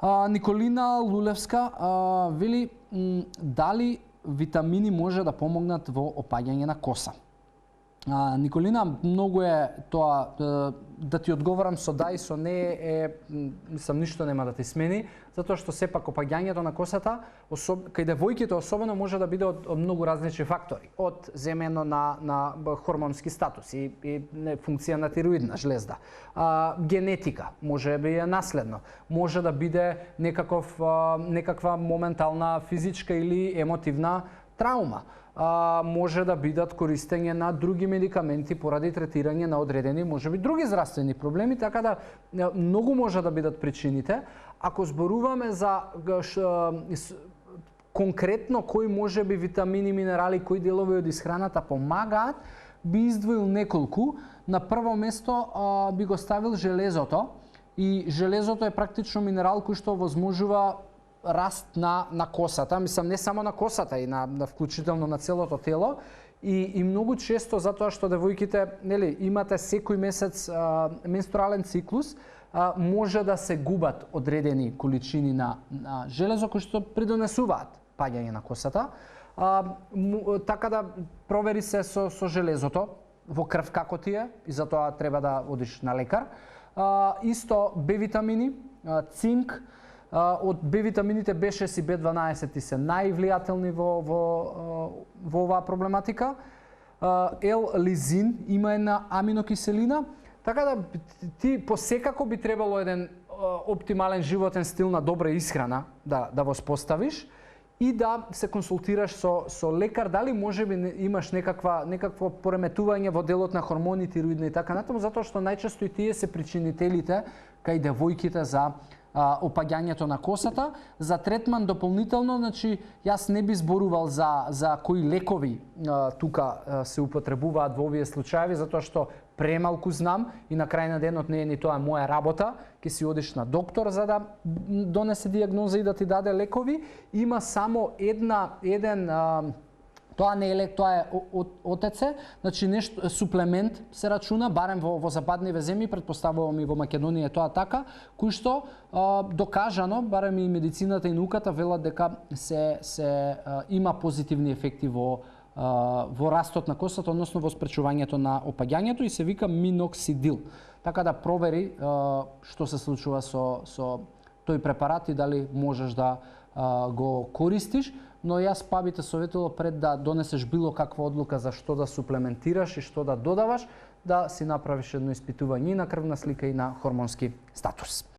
Николина Лулевска вели дали витамини може да помогнат во опаѓање на коса. Николина, многу е тоа, да ти одговорам со да и со не мислам ништо нема да ти смени, затоа што сепак опаѓањето на косата, кај девојките особено може да биде од многу различни фактори, од земено на хормонски статус и функција на тироидна жлезда, генетика, може би е наследно, може да биде некаква моментална физичка или емотивна траума. Може да бидат користење на други медикаменти поради третирање на одредени, можеби други здравствени проблеми, така да многу може да бидат причините. Ако зборуваме за конкретно кои можеби витамини, минерали, кои делови од исхраната помагаат, би издвоил неколку. На прво место би го ставил железото, и железото е практично минерал кој што возможува раст на косата, мислам не само на косата, и на вклучително на целото тело, и многу често затоа што девојките, нели, имате секој месец менструален циклус, може да се губат одредени количини на железо кои што придонесуваат паѓање на косата. Така да провери се со железото во крв како ти е, и затоа треба да одиш на лекар. Исто Б витамини, цинк. Од Б витамините B6 и B12 се највлијателни во оваа проблематика. L-лизин има една аминокиселина, така да ти посекако би требало еден оптимален животен стил на добра исхрана да воспоставиш и да се консултираш со лекар, дали можеби имаш некакво пореметување во делот на хормони, тироидни и така натаму, затоа што најчесто и тие се причинителите кај девојките за опаѓањето на косата. За третман дополнително, значи јас не би зборувал за кои лекови тука се употребуваат во овие случаеви, затоа што премалку знам и на крај на денот не е ни тоа моја работа. Ќе си одиш на доктор за да донесе дијагноза и да ти даде лекови. Има само еден тоа не е лек, тоа е ОТЦ, значи нешто суплемент се рачуна, барем во западниве земји, претпоставувам и во Македонија е тоа така, кој што докажано, барем и медицината и науката велат дека се има позитивни ефекти во растот на косата, односно во спречувањето на опаѓањето, и се вика миноксидил. Така да провери што се случува со тој препарат и дали можеш да го користиш. Но јас би те советувал пред да донесеш било каква одлука за што да суплементираш и што да додаваш, да си направиш едно испитување и на крвна слика и на хормонски статус.